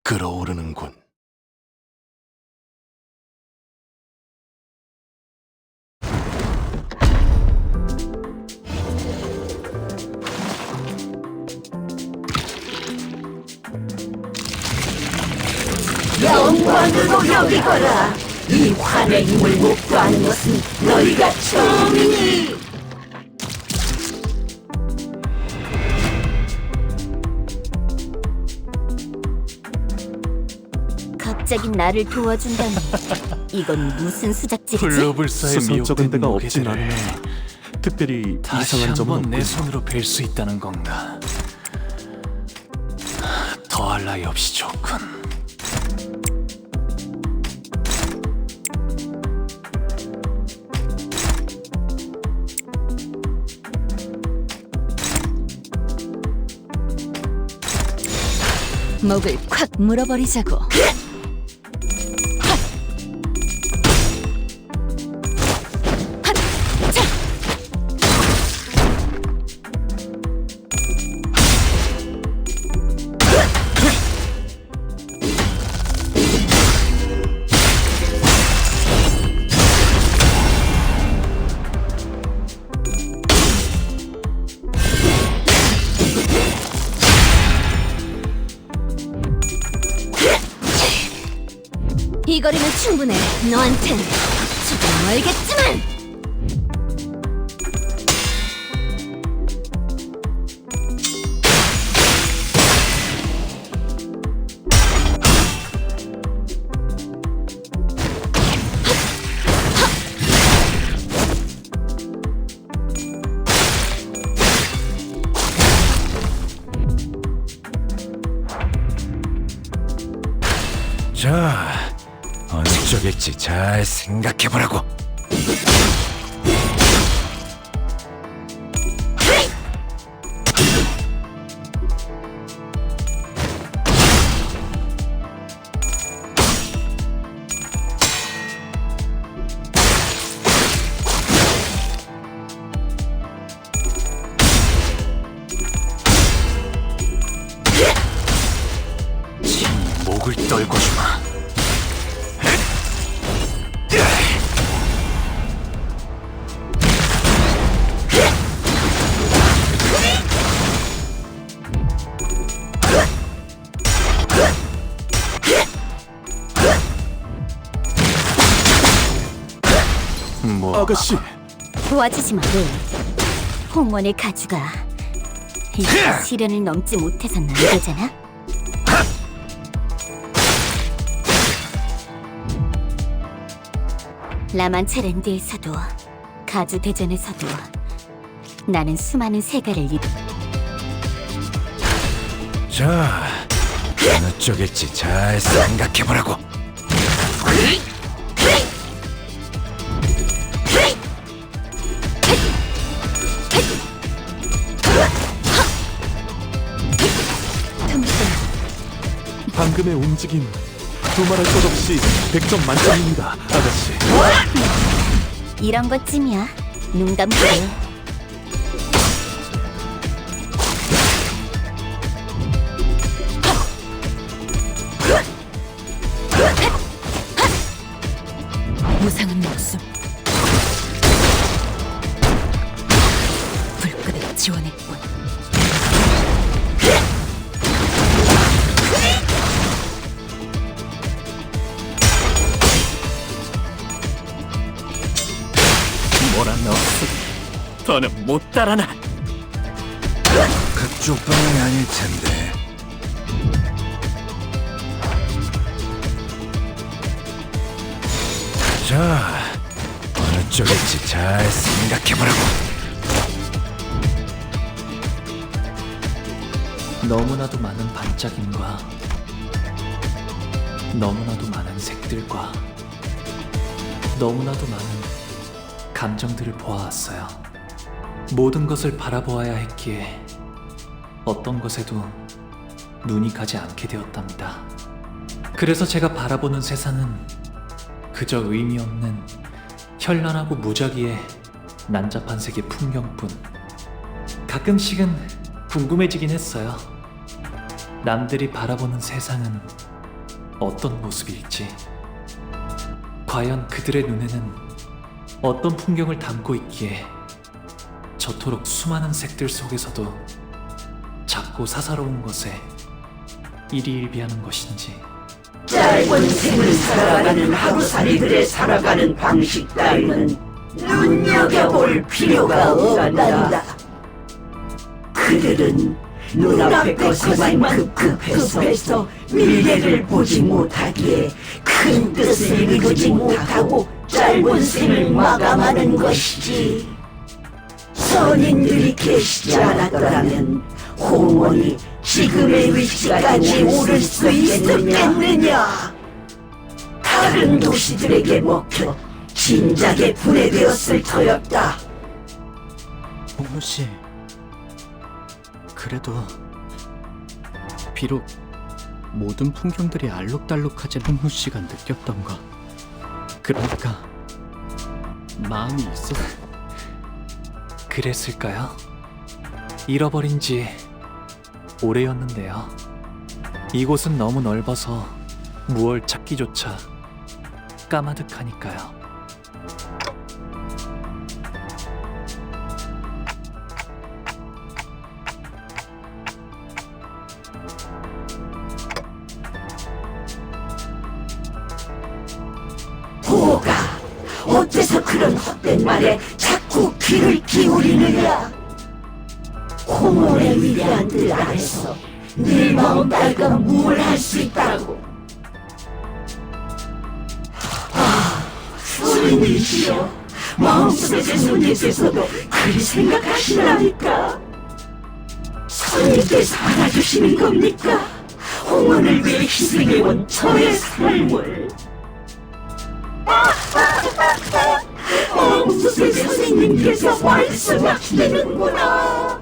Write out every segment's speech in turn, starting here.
끓어오르는군. 영광으로 여기거라. 이 환의 힘을 목도하는 것은 너희가 처음이니. 갑자기 나를 도와준다니 이건 무슨 수작질이지? 불로불사의 순서적인 데가 미혹된 없진 무게를 않네. 특별히 다시 이상한 점은 한번 내 없군. 손으로 벨 수 있다는 건가? 더할 나위 없이 좋군. 목을 콱 물어버리자고. 이 거리면 충분해. 너한텐 조금 멀겠지만. 자, 어느 쪽일지 잘 생각해보라고. 목을 떨궈주마. 뭐 아가씨, 도와주지 마. 왜? 홍원의 가주가 이제 시련을 넘지 못해선 안 되잖아. 라만체랜드에서도 가주 대전에서도 나는 수많은 세가를 이뤘. 자, 어느 쪽일지 잘 생각해보라고. 방금의 움직임 두말할 것 없이 100점 만점입니다, 아가씨. 이런 것쯤이야. 눈 감고. 무상한 목숨. 불끈을 지원했군. 뭐라 넣었으니 더는 못 따라나. 그쪽 방향이 아닐 텐데. 자, 어느 쪽일지 잘 생각해보라고. 너무나도 많은 반짝임과 너무나도 많은 색들과 너무나도 많은 감정들을 보아왔어요. 모든 것을 바라보아야 했기에 어떤 것에도 눈이 가지 않게 되었답니다. 그래서 제가 바라보는 세상은 그저 의미 없는 현란하고 무작위의 난잡한 세계 풍경뿐. 가끔씩은 궁금해지긴 했어요. 남들이 바라보는 세상은 어떤 모습일지, 과연 그들의 눈에는 어떤 풍경을 담고 있기에 저토록 수많은 색들 속에서도 작고 사사로운 것에 일희일비하는 것인지. 짧은 생을 살아가는 하루살이들의 살아가는 방식 따위는 눈여겨볼 필요가 없단다. 그들은 눈앞의 것에만 급급해서 미래를 보지 못하기에 큰 뜻을 이루지 못하고 짧은 생을 마감하는 것이지. 선인들이 계시지 않았더라면 홍원이 지금의 위치까지 오를 수 있었겠느냐? 다른 도시들에게 먹혀 진작에 분해되었을 터였다. 홍무 씨, 그래도 비록 모든 풍경들이 알록달록하지 홍무 씨가 느꼈던 것, 그러니까 마음이 있어. 그랬을까요? 잃어버린 지 오래였는데요. 이곳은 너무 넓어서 무얼 찾기조차 까마득하니까요. 보가 어째서 그런 헛된 말에 자꾸 귀를 기울이느냐? 홍원의 위대한 뜻 아래서 네 마음 따위가 무엇을 할 수 있다고? 선생님이시여, 마음속의 손님께서도 그리 생각하시라니까. 선생님께서 알아주시는 겁니까? 홍원을 위해 희생해온 저의 삶을. 마음속의 선생님께서 말씀하시는구나.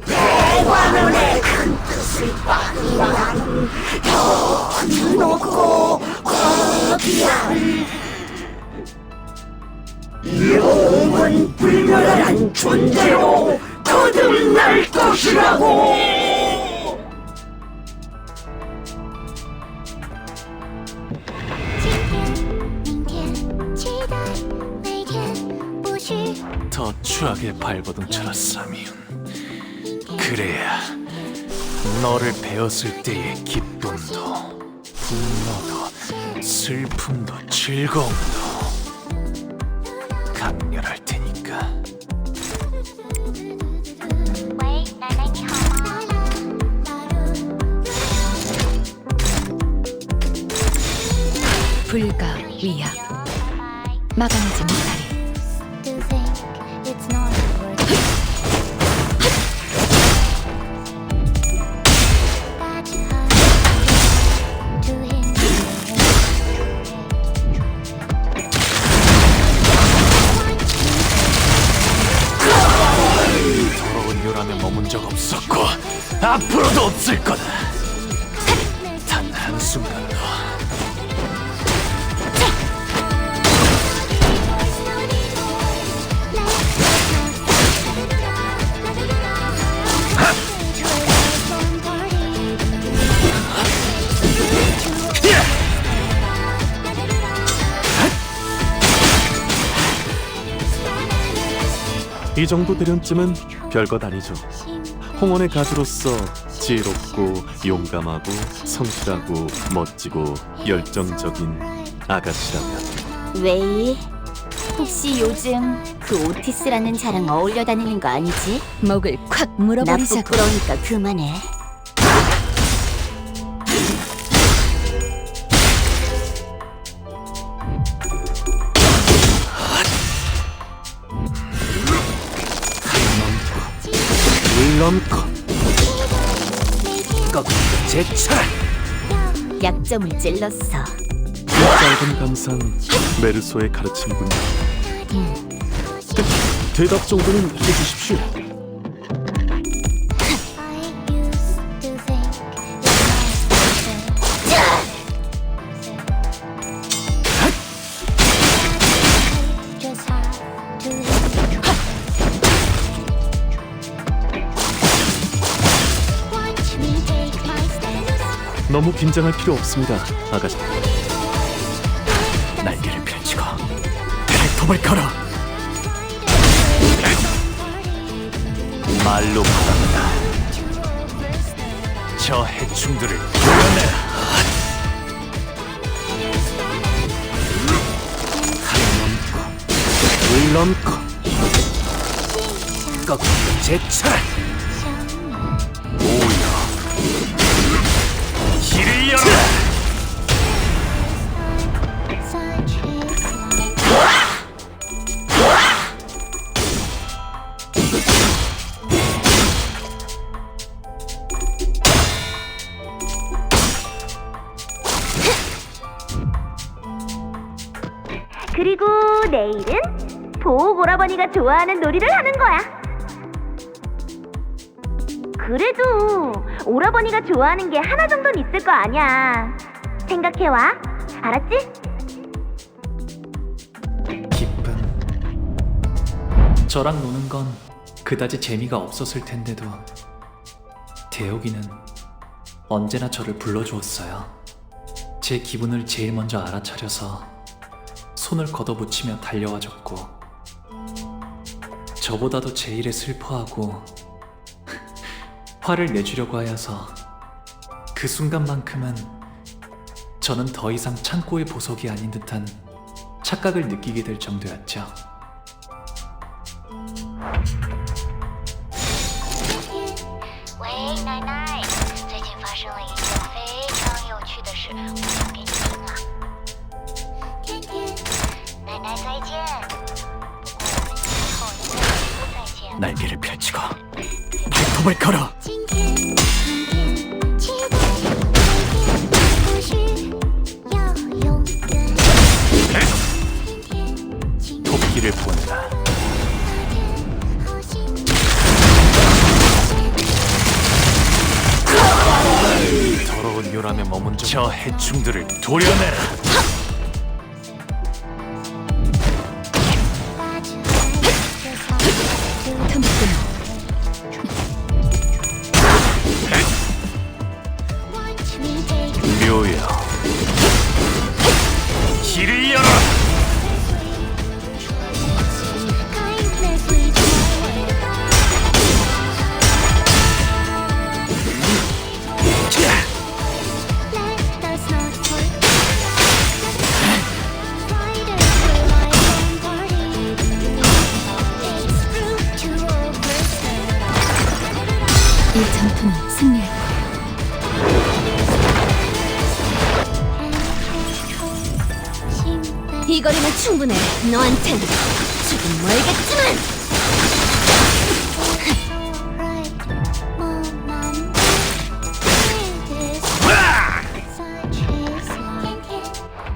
대관원의 큰 뜻을 받으라는 더 높고 거대한 영원 불멸한 존재로 거듭날 것이라고. 더 추하게 발버둥쳐라, 사미운. 그래야 너를 배웠을 때의 기쁨도 분노도 슬픔도 즐거움도 강렬할 테니까. 불가 위약 마감하지 못하리. 더러운 요람에 머문 적 없었고 앞으로도 없을 거다. 단 한순간도. 이 정도 대련쯤은 별것 아니죠. 홍원의 가주로서 지혜롭고 용감하고 성실하고 멋지고 열정적인 아가씨라면. 웨이, 혹시 요즘 그 오티스라는 자랑 어울려 다니는 거 아니지? 목을 콱 나 물어버리자고. 부끄러우니까 그만해. 넘고 꺾고 제쳐라. 약점을 찔렀어. 짧은 감상 메르소의 가르침군요. 대답 정도는 해주십시오. 너무 긴장할 필요 없습니다, 아가씨. 날개를 펼치고 발톱을 걸어. 말로 바랍니다. 저 해충들을 도려내라. 물 넘고 거꾸로 제쳐라. 오여 길을 열어라. 그리고 내일은 보호 오라버니가 좋아하는 놀이를 하는 거야. 그래도 오라버니가 좋아하는 게 하나 정도는 있을 거 아니야. 생각해와. 알았지? 기쁨. 저랑 노는 건 그다지 재미가 없었을 텐데도 대혁이는 언제나 저를 불러주었어요. 제 기분을 제일 먼저 알아차려서 손을 걷어붙이며 달려와줬고, 저보다도 제 일에 슬퍼하고 화를 내주려고 하여서 그 순간만큼은 저는 더 이상 창고의 보석이 아닌 듯한 착각을 느끼게 될 정도였죠.喂，奶奶，最近发生了一件非常有趣的事，我讲给你听啊。天天，奶奶再见。不过我们以后应该不再见了。 날개를 펼치고 발톱을 걸어. 今天，明天，期待明天，可是要永远。天天，今天， 토끼를 본다. 那天，好心情。 더러운 요람에 머문 저 해충들을 도려내라. 묘여 길을 열어. 이 전투는 승리할 거야. 이 거리면 충분해. 너한텐 조금 멀겠지만.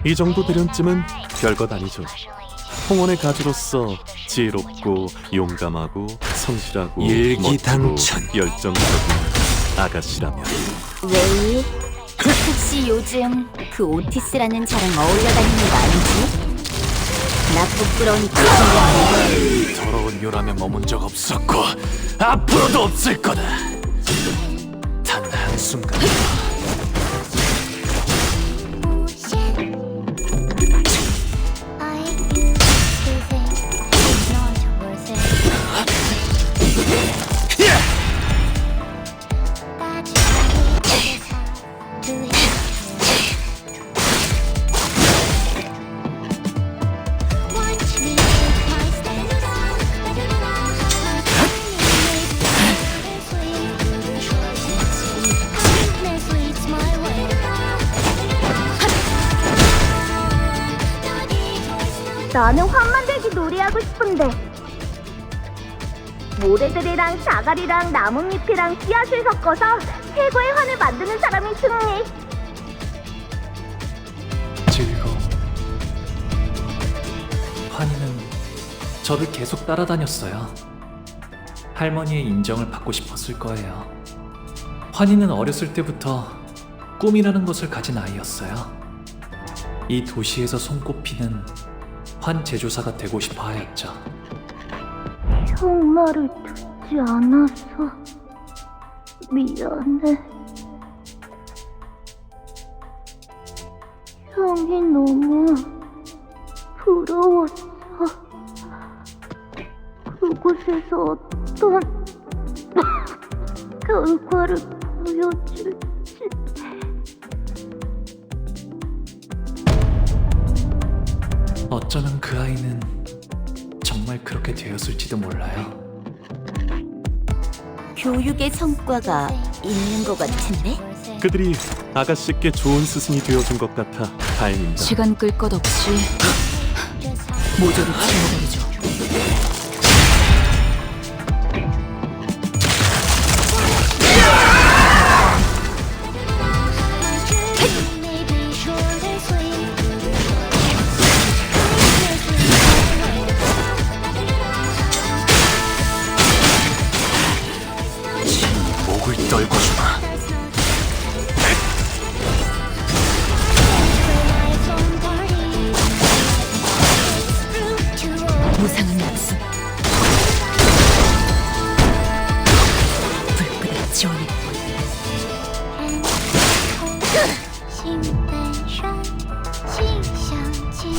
이 정도 대련쯤은 별것 아니죠. 홍원의 가주로서 지혜롭고 용감하고 성실하고 일기당천. 멋지고 열정적인 아가씨라면 왜? 혹시 요즘 그 오티스라는 자랑 어울려 다니는 거 아니지? 나 부끄러우니까 신경 더러운 요람에 머문 적 없었고 앞으로도 없을 거다. 단 한순간도 나는 환 만들기 놀이하고 싶은데 모래들이랑 자갈이랑 나뭇잎이랑 씨앗을 섞어서 최고의 환을 만드는 사람이 승리. 즐거움. 환희는 저를 계속 따라다녔어요. 할머니의 인정을 받고 싶었을 거예요. 환희는 어렸을 때부터 꿈이라는 것을 가진 아이였어요. 이 도시에서 손꼽히는 환 제조사가 되고 싶어 하였죠. 형 말을 듣지 않아서 미안해. 성이 너무 부러웠어. 그곳에서 어떤 결과를 보여줄지. 어쩌면 그 아이는 정말 그렇게 되었을지도 몰라요. 교육의 성과가 있는 것 같은데? 그들이 아가씨께 좋은 스승이 되어준 것 같아 다행입니다. 시간 끌 것 없이 모조리 치워버리죠. 목을 떨궈주마. 무상한 낙수. 불끈한 지원의 볼. 心本善，心相近，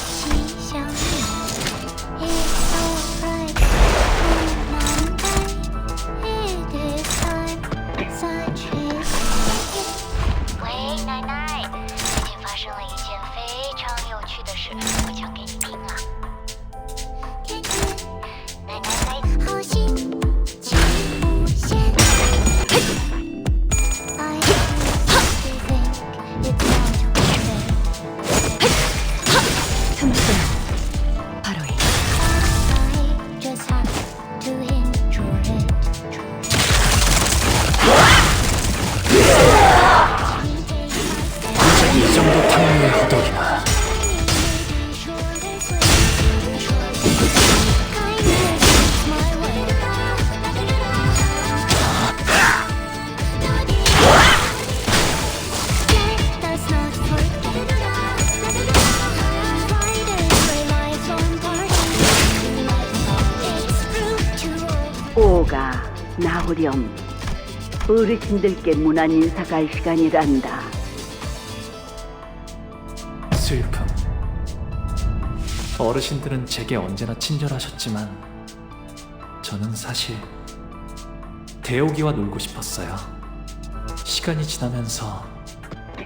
心相远。It's alright，不难改。It is time，such is life。喂，奶奶，最近发生了一件非常有趣的事，我讲给你听啊。天天，奶奶在好心情无限。I honestly think it's not worth it. 틈새나 바로 이 I just have to enjoy it. 이 정도 탕류의 허덕이나 Let's not forget. Friday, life's on party. It's rude to 오가 나오렴. 어르신들께 문안 인사 갈 시간이란다. 슬픔. 어르신들은 제게 언제나 친절하셨지만 저는 사실 대옥이와 놀고 싶었어요. 시간이 지나면서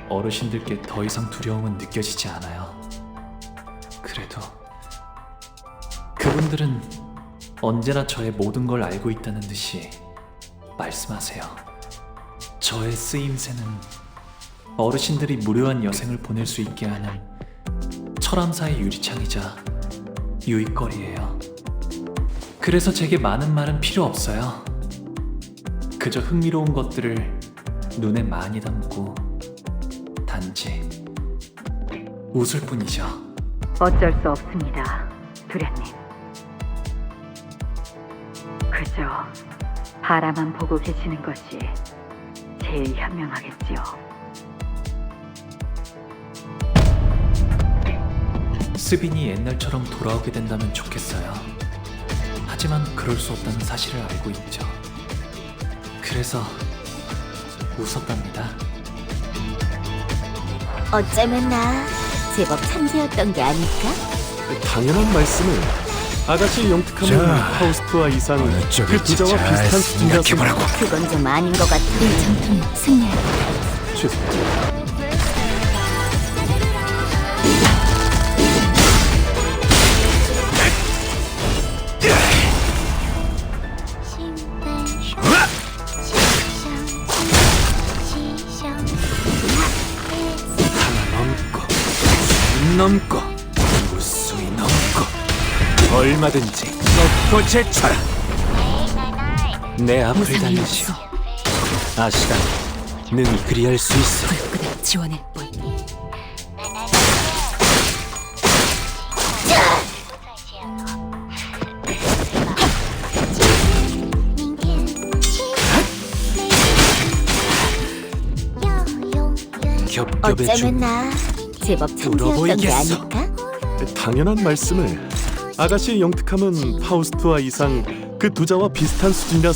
어르신들께 더 이상 두려움은 느껴지지 않아요. 그래도 그분들은 언제나 저의 모든 걸 알고 있다는 듯이 말씀하세요. 저의 쓰임새는 어르신들이 무료한 여생을 보낼 수 있게 하는 철암사의 유리창이자 유익거리예요. 그래서 제게 많은 말은 필요 없어요. 그저 흥미로운 것들을 눈에 많이 담고 단지 웃을 뿐이죠. 어쩔 수 없습니다, 두련님. 그저 바라만 보고 계시는 것이 제일 현명하겠지요. 스빈이 옛날처럼 돌아오게 된다면 좋겠어요. 하지만 그럴 수 없다는 사실을 알고 있죠. 그래서 웃었답니다. 어쩌면 나 제법 참새였던 게 아닐까? 당연한 말씀을 아가씨 영특함은 자, 파우스트와 이상 어느 그 쪽일지 두자와 잘 비슷한 수준이라서 생각해보라고. 그건 좀 아닌 것 같아. 이 전투는 승리할 거야. 죄송합니다. 넘고 무수히 넘고 얼마든지 꺾고 제쳐라. 내 앞을 무상한 달리시오. 낙수. 아시다. 능히 그리할 수 있어. 불끈한 지원의 볼. 明天起，要永远。 겹겹의 어쩌면 중 나 제법 참새였던 게 울어보이겠어. 아닐까? 당연한 말씀을 아가씨의 영특함은 파우스트와 이상 그 두자와 비슷한 수준이라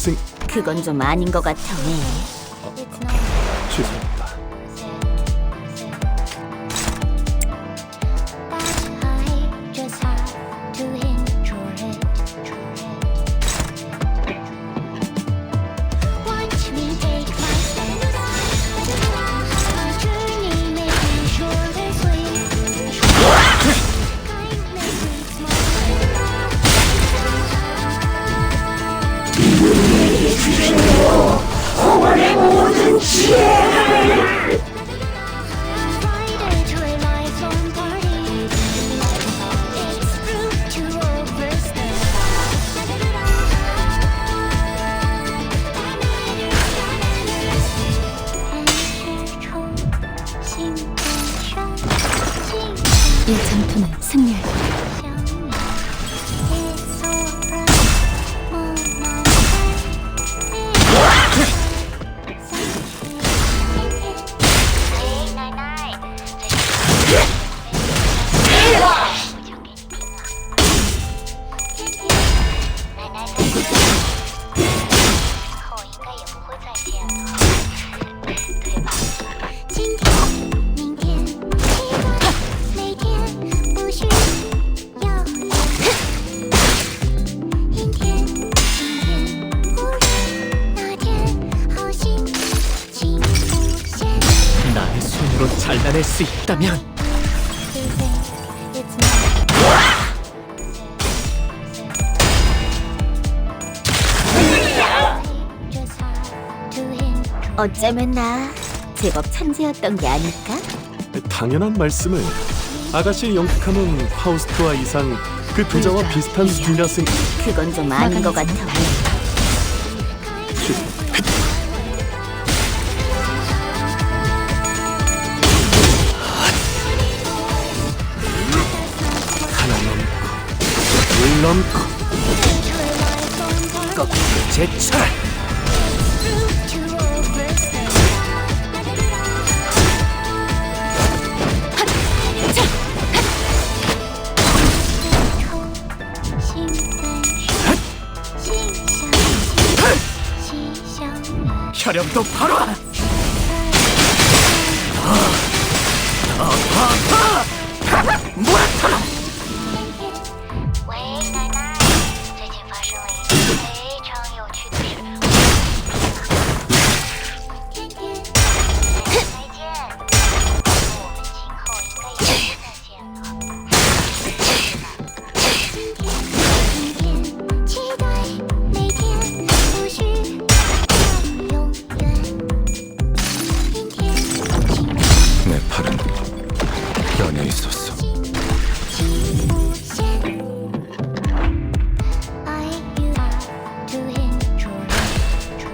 그건 좀 아닌 것 같아. 죄송합니다. 내게 주시오. 홍원의 모든 지혜를. 이 전투는 승리할 거야. 나의 손으로 잘라낼 수 있다면 어쩌면 나 제법 천재였던 게 아닐까? 당연한 말씀을. 아가씨의 영특함은 파우스트와 이상 그 두자와 비슷한 수준이라 생각. 그건 좀 아닌 것 같아. 하나 넘고 둘 넘고 제철 혈염도 바로 무라타라 喂，奶奶，最近发生了一件非常有趣的事。奶奶再见，我们今后应该也不会再见了。今天期待每天不需要永远。明天请 내 팔은 연에 있었어.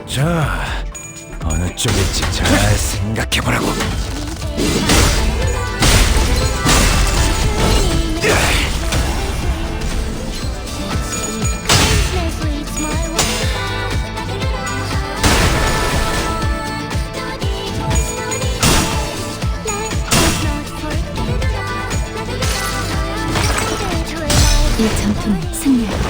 자, 어느 쪽일지 잘 생각해보라고. 이 전투는 승리할 거야.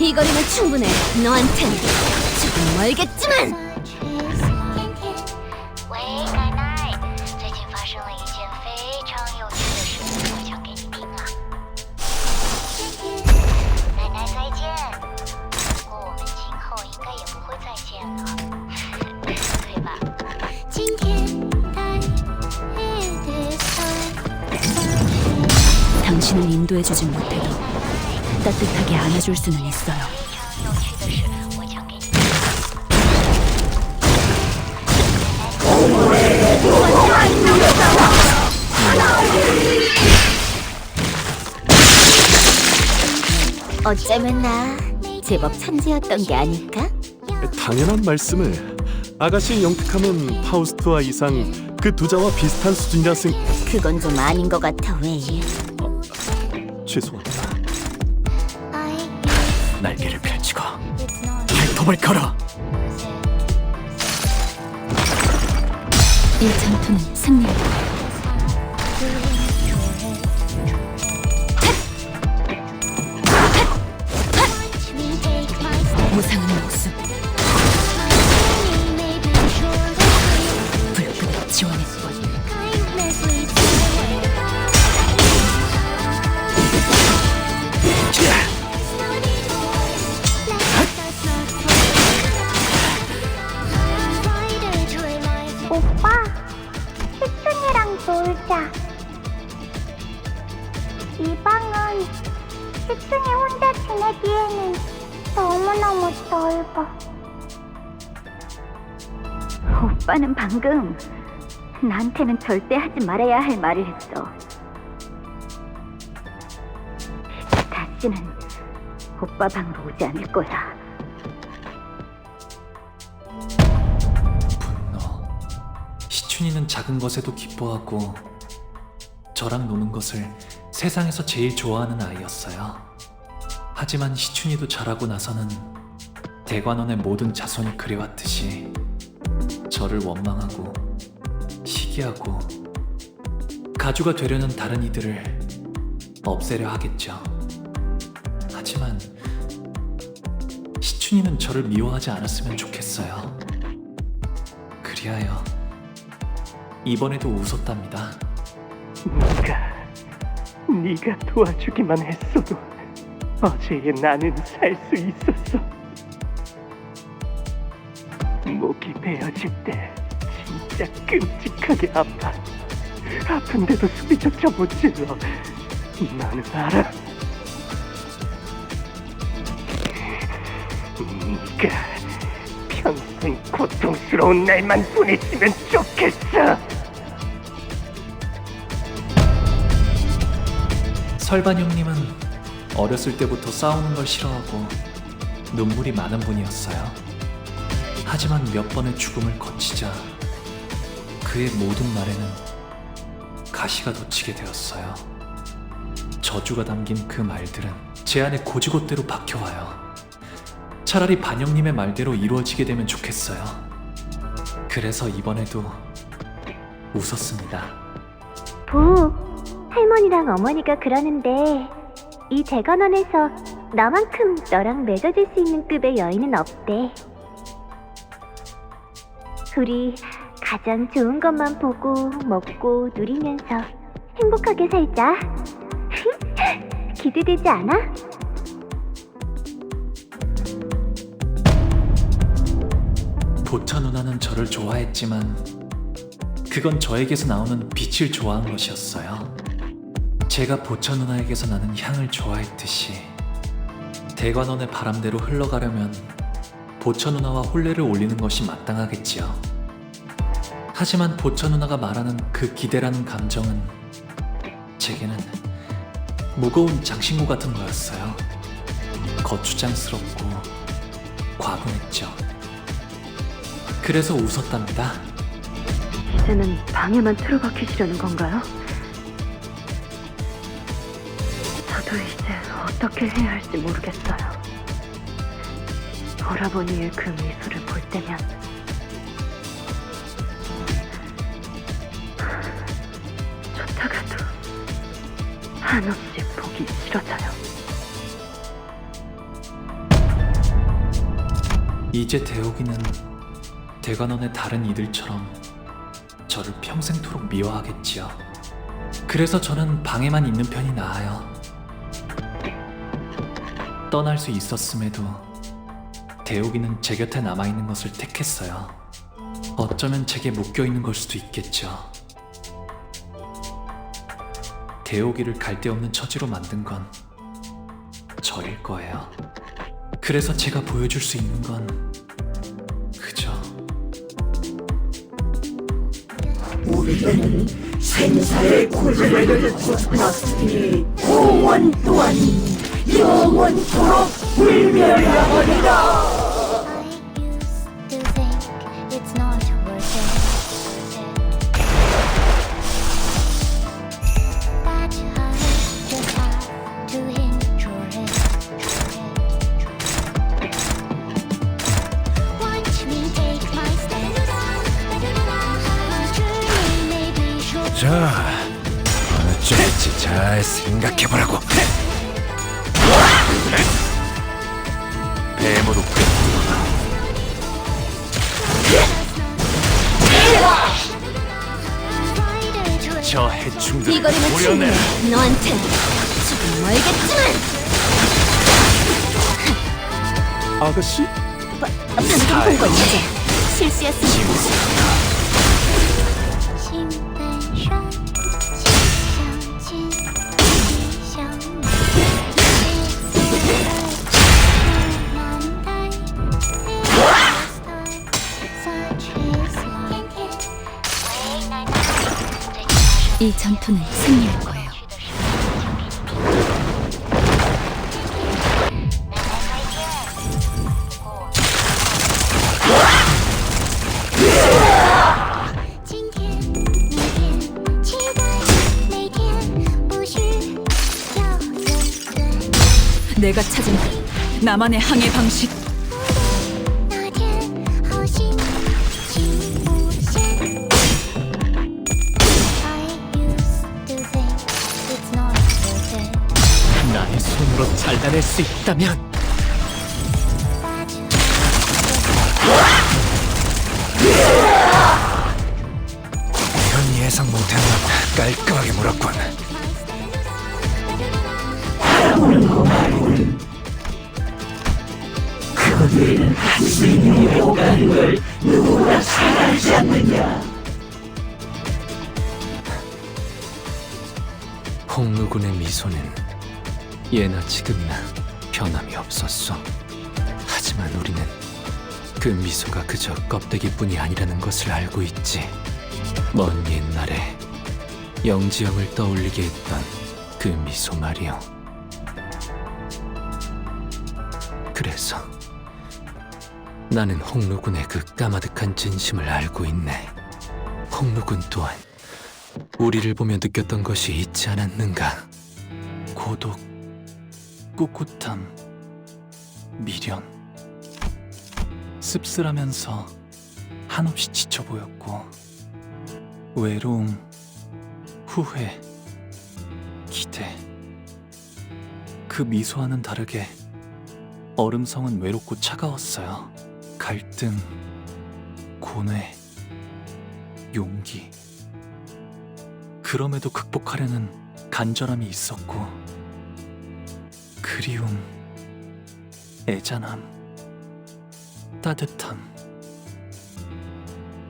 이 거리면 충분해. 너한텐 조금 멀겠지만. 喂，奶奶，最近发生了一件非常有趣的事，我讲给你听啊。奶奶再见，不过我们今后应该也不会再见了，对吧？今天당신을 인도해주진 못해도 따뜻하게 안아줄 수는 있어요. 非常有趣的事，我讲给你听。 어쩌면 나 제법 천재였던 게 아닐까? 당연한 말씀을. 아가씨의 영특함은 파우스트와 이상 그 두자와 비슷한 수준이라 생각. 그건 좀 아닌 것 같아. 왜? 죄송합니다. 날개를 펼치고 발톱을 걸어 이 전투는 승리할 거야. 무상은 목숨. 불끈 지원했군. 이 방은 시춘이 혼자 지내기에는 너무너무 넓어. 오빠는 방금 나한테는 절대 하지 말아야 할 말을 했어. 이제 다시는 오빠 방으로 오지 않을 거야. 분노. 시춘이는 작은 것에도 기뻐하고 저랑 노는 것을 세상에서 제일 좋아하는 아이였어요. 하지만 시춘이도 자라고 나서는 대관원의 모든 자손이 그래왔듯이 저를 원망하고 시기하고 가주가 되려는 다른 이들을 없애려 하겠죠. 하지만 시춘이는 저를 미워하지 않았으면 좋겠어요. 그리하여 이번에도 웃었답니다. 네가 도와주기만 했어도 어제의 나는 살 수 있었어. 목이 베어질 때 진짜 끔찍하게 아파. 아픈데도 소리조차 못 질러. 너는 알아? 네가 평생 고통스러운 날만 보냈으면 좋겠어. 설반 형님은 어렸을 때부터 싸우는 걸 싫어하고 눈물이 많은 분이었어요. 하지만 몇 번의 죽음을 거치자 그의 모든 말에는 가시가 돋치게 되었어요. 저주가 담긴 그 말들은 제 안에 고지곳대로 박혀와요. 차라리 반영님의 말대로 이루어지게 되면 좋겠어요. 그래서 이번에도 웃었습니다. 부, 할머니랑 어머니가 그러는데 이 대관원에서 나만큼 너랑 맺어질 수 있는 급의 여인은 없대. 우리 가장 좋은 것만 보고 먹고 누리면서 행복하게 살자. 기대되지 않아? 보차 누나는 저를 좋아했지만 그건 저에게서 나오는 빛을 좋아한 것이었어요. 제가 보차 누나에게서 나는 향을 좋아했듯이 대관원의 바람대로 흘러가려면 보차 누나와 혼례를 올리는 것이 마땅하겠지요. 하지만 보차 누나가 말하는 그 기대라는 감정은 제게는 무거운 장신구 같은 거였어요. 거추장스럽고 과분했죠. 그래서 웃었답니다. 이제는 방에만 틀어박히시려는 건가요? 저도 이제 어떻게 해야 할지 모르겠어요. 오라버니의 그 미소를 볼 때면 쫓아가도 한없이 보기 싫어져요. 이제 대옥이는 대관원의 다른 이들처럼 저를 평생토록 미워하겠지요. 그래서 저는 방에만 있는 편이 나아요. 떠날 수 있었음에도 대옥이는 제 곁에 남아있는 것을 택했어요. 어쩌면 제게 묶여있는 걸 수도 있겠죠. 대옥이를 갈데없는 처지로 만든 건 저일 거예요. 그래서 제가 보여줄 수 있는 건 그저 우리는 생사의 고리를 끊었으니 공원 또한 영원토록 불멸하리라. I used to think it's not worth it. But I just have to enjoy it. Watch me take my stand. My journey may be short. 자, 어느 쪽일지 잘 생각해보라고. 뱀으로 저 해충들을 이거를 보려내. 맞추면 너한테 조금 멀겠지만 아가씨? 방금 본 거 이제 실수였으면 心本善，心相近，心 전투는 승리할 거예요. 今天、明天，期待每天，不需要勇敢。 내가 찾은 나만의 항해 방식. 那天，好心情无限。I used to think it's not worth it. 나의 손으로 잘라낼 수 있다면 이건 예상 못했나봐. 깔끔하게 물었군. 그들은 한수인이 오가는 걸 누구나 잘 알지 않느냐. 홍루군의 미소는 예나 지금이나 변함이 없었어. 하지만 우리는 그 미소가 그저 껍데기뿐이 아니라는 것을 알고 있지. 먼 옛날에 영지영을 떠올리게 했던 그 미소 말이요. 그래서 나는 홍루군의 그 까마득한 진심을 알고 있네. 홍루군 또한 우리를 보며 느꼈던 것이 있지 않았는가. 고독, 꿋꿋함, 미련. 씁쓸하면서 한없이 지쳐 보였고, 외로움, 후회, 기대. 그 미소와는 다르게 얼음성은 외롭고 차가웠어요. 갈등, 고뇌, 용기. 그럼에도 극복하려는 간절함이 있었고, 그리움, 애잔함, 따뜻함.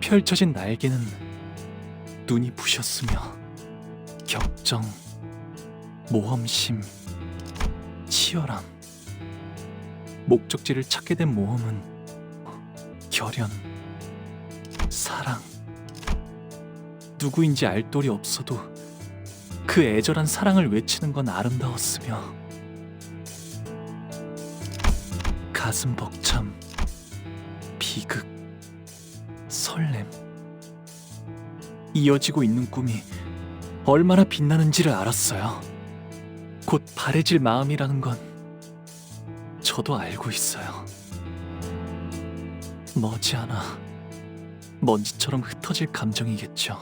펼쳐진 날개는 눈이 부셨으며, 격정, 모험심, 치열함. 목적지를 찾게 된 모험은 결연, 사랑. 누구인지 알 도리 없어도 그 애절한 사랑을 외치는 건 아름다웠으며, 가슴 벅참, 비극, 설렘. 이어지고 있는 꿈이 얼마나 빛나는지를 알았어요. 곧 바래질 마음이라는 건 저도 알고 있어요. 머지않아 먼지처럼 흩어질 감정이겠죠.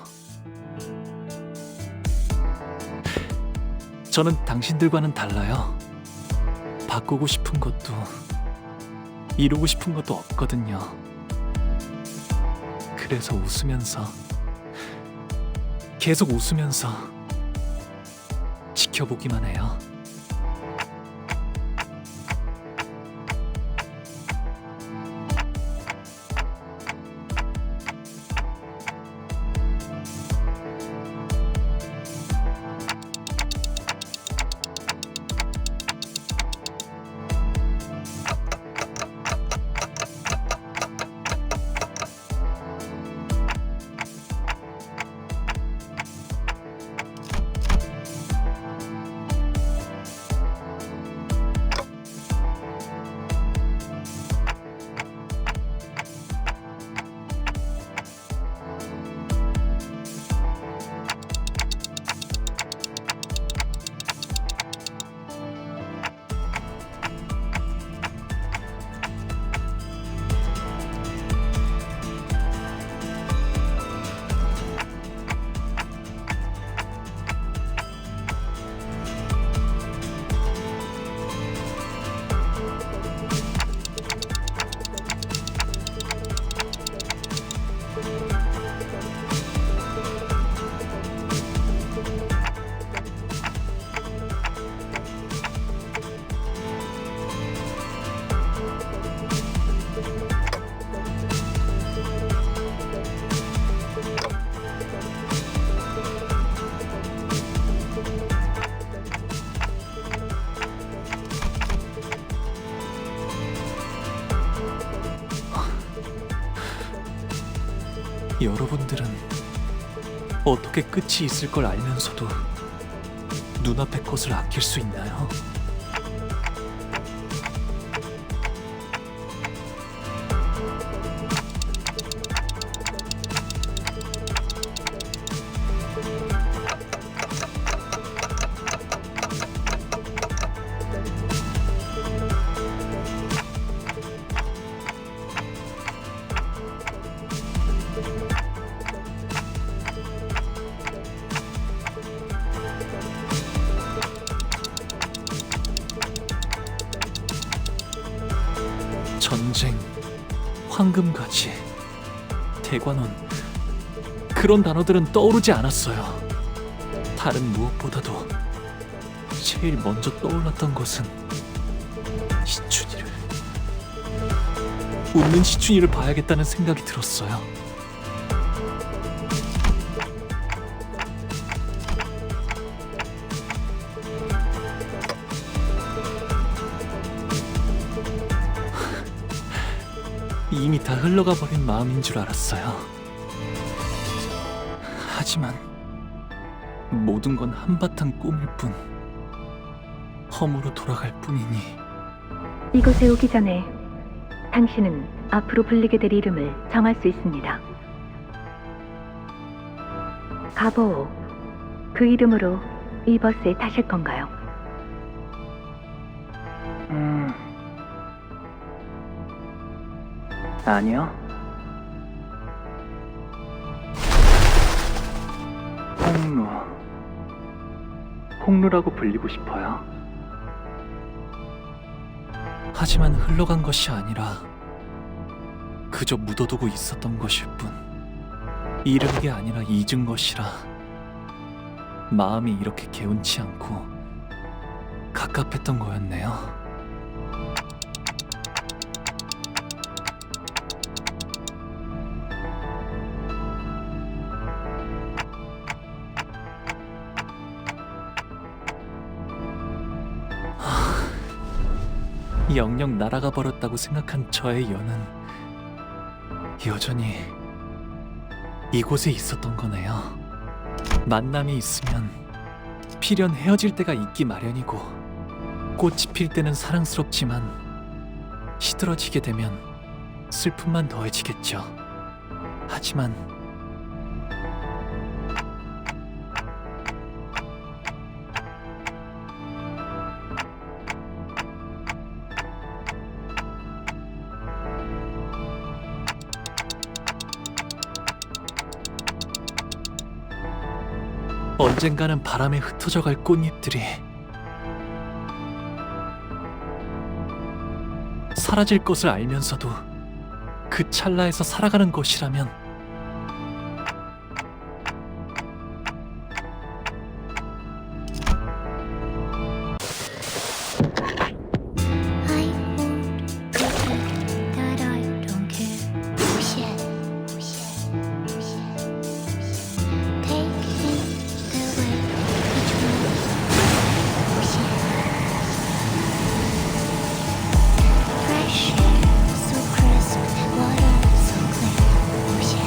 저는 당신들과는 달라요. 바꾸고 싶은 것도 이루고 싶은 것도 없거든요. 그래서 웃으면서, 계속 웃으면서 지켜보기만 해요. 여러분들은 어떻게 끝이 있을 걸 알면서도 눈앞의 것을 아낄 수 있나요? 전쟁, 황금가지, 대관원, 그런 단어들은 떠오르지 않았어요. 다른 무엇보다도 제일 먼저 떠올랐던 것은 시춘이를, 웃는 시춘이를 봐야겠다는 생각이 들었어요. 이미 다 흘러가 버린 마음인 줄 알았어요. 하지만 모든 건 한바탕 꿈일 뿐, 험으로 돌아갈 뿐이니. 이곳에 오기 전에 당신은 앞으로 불리게 될 이름을 정할 수 있습니다. 가보오, 그 이름으로 이 버스에 타실 건가요? 아니요. 홍루라고 불리고 싶어요. 하지만 흘러간 것이 아니라 그저 묻어두고 있었던 것일 뿐, 잃은 게 아니라 잊은 것이라 마음이 이렇게 개운치 않고 갑갑했던 거였네요. 영영 날아가 버렸다고 생각한 저의 연은 여전히 이곳에 있었던 거네요. 만남이 있으면 필연 헤어질 때가 있기 마련이고, 꽃이 필 때는 사랑스럽지만 시들어지게 되면 슬픔만 더해지겠죠. 하지만 언젠가는 바람에 흩어져 갈 꽃잎들이 사라질 것을 알면서도 그 찰나에서 살아가는 것이라면 Fresh air, so crisp, water so clear.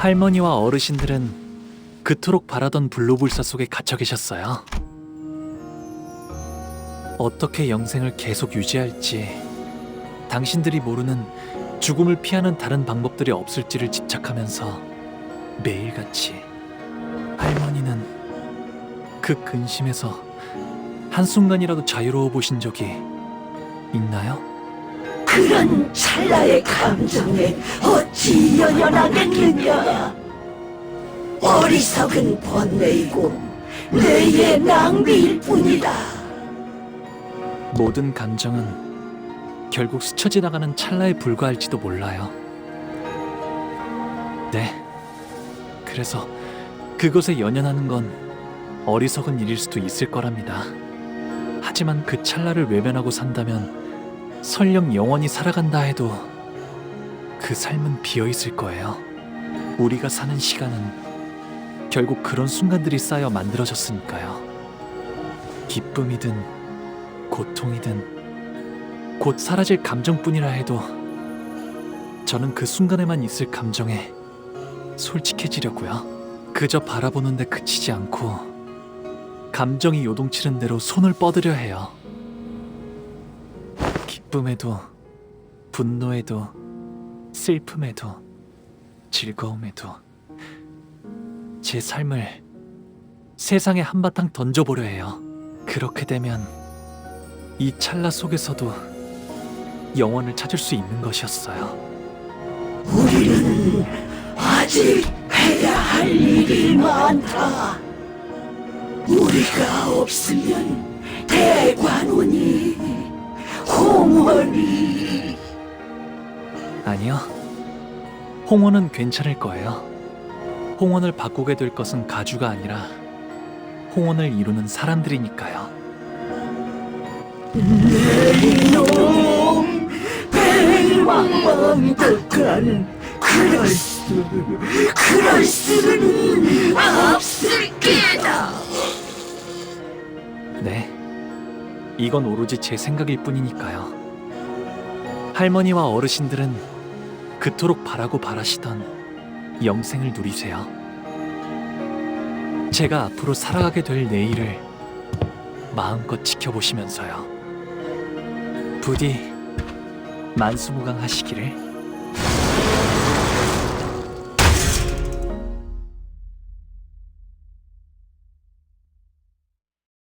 할머니와 어르신들은 그토록 바라던 불로불사 속에 갇혀 계셨어요. 어떻게 영생을 계속 유지할지, 당신들이 모르는 죽음을 피하는 다른 방법들이 없을지를 집착하면서 매일같이 할머니는 그 근심에서 한순간이라도 자유로워 보신 적이 있나요? 그런 찰나의 감정에 어찌 연연하겠느냐. 어리석은 번뇌이고 뇌의 낭비일 뿐이다. 모든 감정은 결국 스쳐 지나가는 찰나에 불과할지도 몰라요. 네. 그래서 그것에 연연하는 건 어리석은 일일 수도 있을 거랍니다. 하지만 그 찰나를 외면하고 산다면 설령 영원히 살아간다 해도 그 삶은 비어있을 거예요. 우리가 사는 시간은 결국 그런 순간들이 쌓여 만들어졌으니까요. 기쁨이든 고통이든 곧 사라질 감정뿐이라 해도 저는 그 순간에만 있을 감정에 솔직해지려고요. 그저 바라보는데 그치지 않고 감정이 요동치는 대로 손을 뻗으려 해요. 기쁨에도 분노에도 슬픔에도 즐거움에도 제 삶을 세상에 한바탕 던져보려 해요. 그렇게 되면 이 찰나 속에서도 영원을 찾을 수 있는 것이었어요. 우리는 아직 해야 할 일이 많다. 우리가 없으면 대관원이, 홍원이. 아니요. 홍원은 괜찮을 거예요. 홍원을 바꾸게 될 것은 가주가 아니라 홍원을 이루는 사람들이니까요. 내 이놈 배왕왕덕한 그럴 수는 없을 게다. 네. 이건 오로지 제 생각일 뿐이니까요. 할머니와 어르신들은 그토록 바라고 바라시던 영생을 누리세요. 제가 앞으로 살아가게 될 내일을 마음껏 지켜보시면서요. 부디 만수무강하시기를.